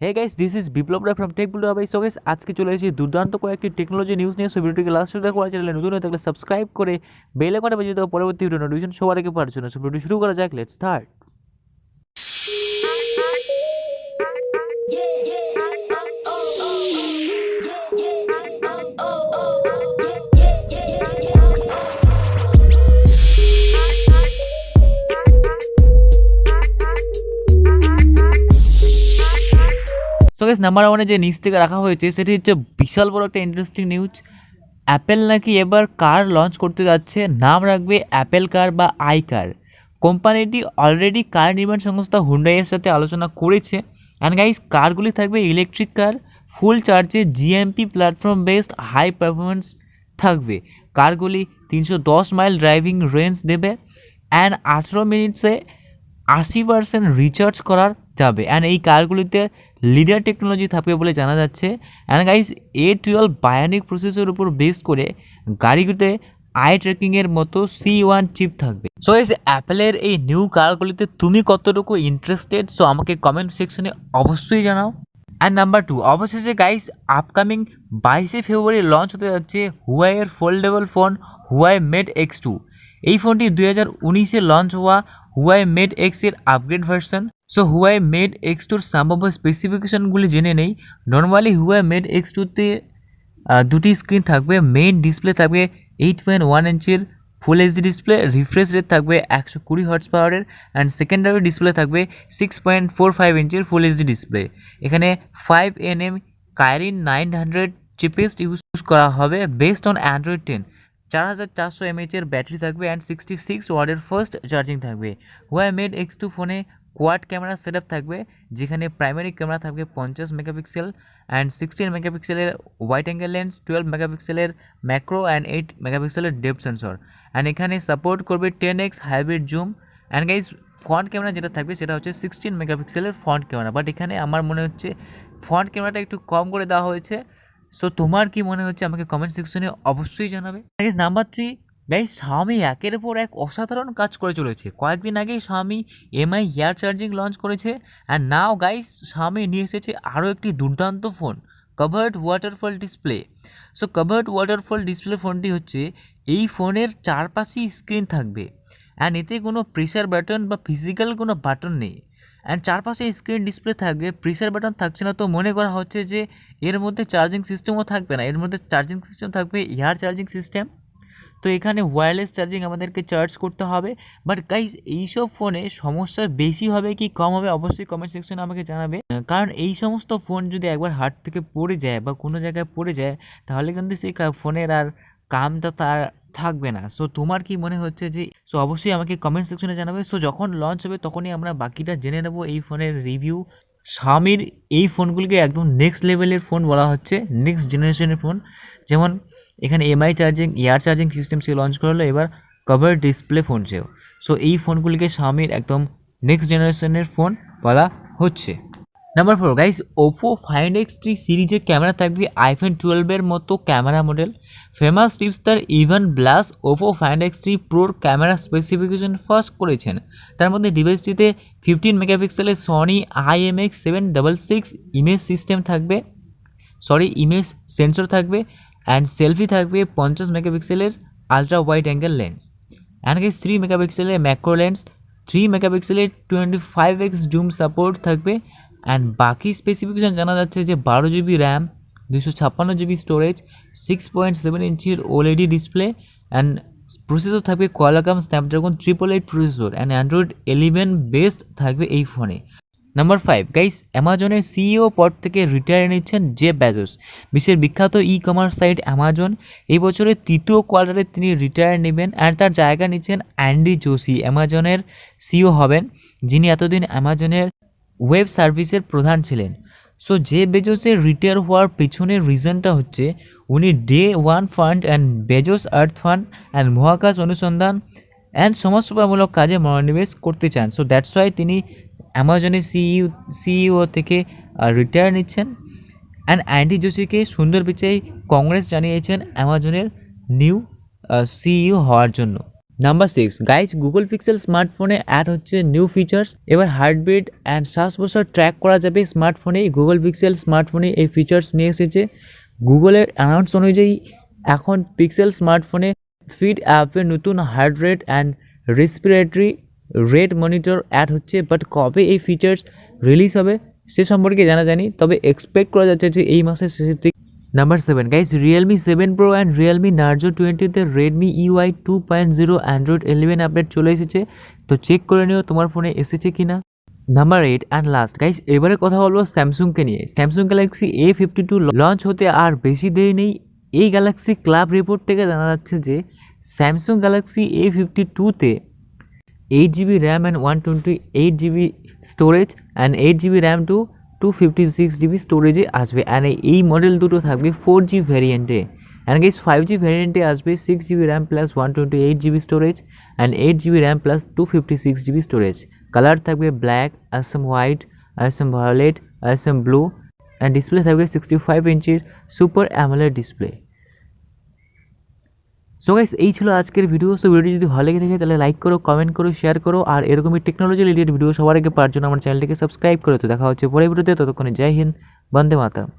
Hey guys, this is Biplab Roy from টেকবিল্টু বাপoi। So guys, আজকে চলে এসেছি দুর্দান্ত কয়েকটি টেকনোলজি নিউজ নিয়ে। সো ভিডিওটিকে লাস্ট পর্যন্ত দেখো। চ্যানেলে নতুন হয়ে থাকলে সাবস্ক্রাইব করে বেল আইকনে বাজিয়ে দাও পরবর্তী ভিডিও নোটিফিকেশন সবার আগে পাওয়ার জন্য। সো ভিডিও শুরু করা যাক, let's start. So guys, number ওয়ানে যে নিউজটিকে রাখা হয়েছে সেটি হচ্ছে বিশাল বড় একটা ইন্টারেস্টিং নিউজ। অ্যাপেল নাকি এবার কার লঞ্চ করতে যাচ্ছে, নাম রাখবে অ্যাপেল কার বা আই কার। কোম্পানিটি অলরেডি কার নির্মাণ সংস্থা হুন্ডাইয়ের সাথে আলোচনা করেছে। অ্যান্ড গাইস, কারগুলি থাকবে ইলেকট্রিক কার, ফুল চার্জে, GMP platform based, high performance থাকবে। কারগুলি 310 মাইল ড্রাইভিং রেঞ্জ দেবে অ্যান্ড 18 মিনিটসে 80% রিচার্জ করার যাবে। অ্যান্ড এই কারগুলিতে লিডার টেকনোলজি থাকবে বলে জানা যাচ্ছে। অ্যান্ড গাইস, A12 বায়োনিক প্রসেসরের উপর বেস করে গাড়িগুলিতে আই ট্র্যাকিংয়ের মতো C1 চিপ থাকবে। সো গাইস, অ্যাপেলের এই নিউ কারগুলিতে তুমি কতটুকু ইন্টারেস্টেড, সো আমাকে কমেন্ট সেকশনে অবশ্যই জানাও। অ্যান্ড নাম্বার 2, অবশেষে গাইস আপকামিং 22শে ফেব্রুয়ারি লঞ্চ হতে যাচ্ছে হুয়াইয়ের foldable phone Huawei Mate X2। এই ফোনটি 2019-এ লঞ্চ হওয়া হুয়াই মেড এক্সের upgrade version. So Huawei Mate X2-র সম্ভাব্য স্পেসিফিকেশনগুলি জেনে নেই। নর্মালি হুয়াই মেড X2-তে দুটি স্ক্রিন থাকবে। মেইন ডিসপ্লে থাকবে 8.1 ইঞ্চির full HD display, refresh rate থাকবে 120 হর্স পাওয়ারের। অ্যান্ড সেকেন্ডারি ডিসপ্লে থাকবে 6.45 ইঞ্চির ফুল এইচডি ডিসপ্লে। এখানে 5nm কাইরিন 900 চিপেস্ট ইউজ করা হবে based on Android 10। 4400 mAh battery থাকবে অ্যান্ড 66 ওয়াটের ফাস্ট চার্জিং থাকবে। হুয়াই মেড X2 ফোনে কোয়াড ক্যামেরা সেট আপ থাকবে, যেখানে প্রাইমারি ক্যামেরা থাকবে 50 মেগাপিক্সেল অ্যান্ড 16 মেগাপিক্সেলের ওয়াইড অ্যাঙ্গেল লেন্স, 12 মেগাপিক্সেলের ম্যাক্রো অ্যান্ড 8 মেগাপিক্সেলের ডেপথ সেন্সর। অ্যান্ড এখানে সাপোর্ট করবে 10x hybrid zoom. And guys, front camera যেটা থাকবে সেটা হচ্ছে 16 মেগাপিক্সেলের ফ্রন্ট ক্যামেরা। বাট এখানে আমার মনে হচ্ছে ফ্রন্ট ক্যামেরাটা একটু কম করে দেওয়া হয়েছে। সো তোমার কি মনে হচ্ছে আমাকে কমেন্ট সেকশনে অবশ্যই জানাবে। গাইজ, নাম্বার 3, গাইজ Xiaomi একের পর এক অসাধারণ কাজ করে চলেছে। কয়েকদিন আগেই Xiaomi MI ইয়ার চার্জিং লঞ্চ করেছে। অ্যান্ড নাও গাইজ, Xiaomi নিয়ে এসেছে আরও একটি দুর্দান্ত phone, covered waterfall display. So covered waterfall display ফোনটি হচ্ছে এই ফোনের চারপাশেই স্ক্রিন থাকবে অ্যান্ড এতে কোনো প্রেসার বাটন বা ফিজিক্যাল কোনো বাটন নেই। অ্যান্ড চারপাশে স্ক্রিন ডিসপ্লে থাকবে, প্রেসার বাটন থাকছে না। তো মনে করা হচ্ছে যে এর মধ্যে চার্জিং সিস্টেমও থাকবে না, এর মধ্যে চার্জিং সিস্টেম থাকবে এয়ার চার্জিং সিস্টেম। তো এখানে ওয়্যারলেস চার্জিং আমাদেরকে চার্জ করতে হবে। বাট গাইজ, এইসব ফোনে সমস্যা বেশি হবে কি কম হবে অবশ্যই কমেন্ট সেকশনে আমাকে জানাবে। কারণ এই সমস্ত ফোন যদি একবার হাত থেকে পড়ে যায় বা কোনো জায়গায় পড়ে যায়, তাহলে কিন্তু সেই ফোনের আর কামটা তার থাকবে না। সো তোমার কি মনে হচ্ছে যে, সো অবশ্যই আমাকে কমেন্ট সেকশনে জানাবে। সো যখন লঞ্চ হবে তখনই আমরা বাকিটা জেনে নেব এই ফোনের রিভিউ। Xiaomiর এই ফোনগুলিকে একদম নেক্সট লেভেলের ফোন বলা হচ্ছে, নেক্সট জেনারেশনের ফোন। যেমন এখানে MI charging, air charging system সে লঞ্চ করলো, এবার কভার ডিসপ্লে ফোন সেও। সো এই ফোনগুলিকে Xiaomiর একদম নেক্সট জেনারেশনের ফোন বলা হচ্ছে। Number 4, guys Oppo Find X3 সিরিজে ক্যামেরা থাকবে iPhone 12-এর মতো camera model. Famous tipster Evan Blass Oppo Find X3 প্রোর ক্যামেরা স্পেসিফিকেশন ফার্স্ট করেছেন। তার মধ্যে ডিভাইসটিতে 15 মেগাপিক্সেলের সনি IMX766 ইমেজ সিস্টেম থাকবে, ইমেজ সেন্সর থাকবে অ্যান্ড সেলফি থাকবে 50 মেগাপিক্সেলের ultra wide angle lens. And guys 3 মেগাপিক্সেলের ম্যাক্রো লেন্স, 3 মেগাপিক্সেলের 25x জুম সাপোর্ট থাকবে। অ্যান্ড বাকি স্পেসিফিকেশন জানা যাচ্ছে যে 12 জিবি র্যাম, 256 জিবি স্টোরেজ, 6.7 ইঞ্চির OLED ডিসপ্লে অ্যান্ড প্রসেসর থাকবে Qualcomm Snapdragon 888 processor and Android 11 based থাকবে এই ফোনে। নাম্বার 5, গাইস অ্যামাজনের সিইও পদ থেকে রিটায়ার নিচ্ছেন জেফ বেজোস। বিশ্বের বিখ্যাত কমার্স সাইট অ্যামাজন এই বছরের তৃতীয় কোয়ার্টারে তিনি রিটায়ার নেবেন অ্যান্ড তার জায়গা নিচ্ছেন অ্যান্ডি জোশি, অ্যামাজনের সিইও হবেন, যিনি এতদিন অ্যামাজনের ওয়েব সার্ভিসের প্রধান ছিলেন। সো জেফ বেজোসের রিটায়ার হওয়ার পেছনের রিজনটা হচ্ছে উনি day one fund and Bezos earth fund and মহাকাশ অনুসন্ধান অ্যান্ড সমাজসেবামূলক কাজে মনোনিবেশ করতে চান। সো দ্যাটস ওয়াই তিনি অ্যামাজনের সিইও থেকে রিটায়ার নিচ্ছেন। অ্যান্ড অ্যান্ডি জোশিকে সুন্দর পিচাই কংগ্রেস জানিয়েছেন অ্যামাজনের নিউ সিইও হওয়ার জন্য। নাম্বার 6 গাইজ, গুগল পিক্সেল স্মার্টফোনে অ্যাড হচ্ছে নিউ ফিচার্স। এবার হার্টবিট অ্যান্ড শ্বাস প্রশ্বাস ট্র্যাক করা যাবে স্মার্টফোনে। গুগল পিক্সেল স্মার্টফোনে এই ফিচার্স নিয়ে এসেছে। গুগলের অ্যানাউন্স অনুযায়ী এখন পিক্সেল স্মার্টফোনে ফিট অ্যাপে নতুন heart rate and respiratory rate monitor add হচ্ছে। বাট কবে এই ফিচার্স রিলিজ হবে সে সম্পর্কে জানা যায়নি, তবে এক্সপেক্ট করা যাচ্ছে যে এই মাসের শেষের দিকে। Number 7 guys, Realme 7 Pro and Realme Narzo 20তে রেডমি ইউআই 2.0 অ্যান্ড্রয়েড 11 আপডেট চলে এসেছে, তো চেক করে নিও তোমার ফোনে এসেছে কিনা। নাম্বার 8 অ্যান্ড লাস্ট গাইস, এবারে কথা বলবো স্যামসুংকে নিয়ে। স্যামসুং গ্যালাক্সি A52 লঞ্চ হতে আর বেশি দেরি নেই। এই গ্যালাক্সি ক্লাব রিপোর্ট থেকে জানা যাচ্ছে যে স্যামসুং গ্যালাক্সি A52তে 8GB RAM and 128GB storage and 8GB RAM to 256GB স্টোরেজে আসবে। অ্যান্ড এই মডেল দুটো থাকবে 4G ভ্যারিয়েন্টে। অ্যান্ড গাইস 5G ভ্যারিয়েন্টে আসবে 6GB RAM plus 128GB storage and 8GB RAM plus 256GB storage. Colour থাকবে black, awesome white, awesome violet, awesome blue, and display থাকবে 65 ইঞ্চির super AMOLED display. So guys, এই ছিল আজকের ভিডিও। সো ভিডিওটি যদি ভালো লেগে থাকে তাহলে লাইক করো, কমেন্ট করো, শেয়ার করো, আর এরকমই টেকনোলজি রিলেটেড ভিডিও সবার আগে পাওয়ার জন্য আমার চ্যানেলটিকে সাবস্ক্রাইব করো। তো দেখা হচ্ছে পরের ভিডিওতে, ততক্ষণে জয় হিন্দ, বন্দে মাতরম।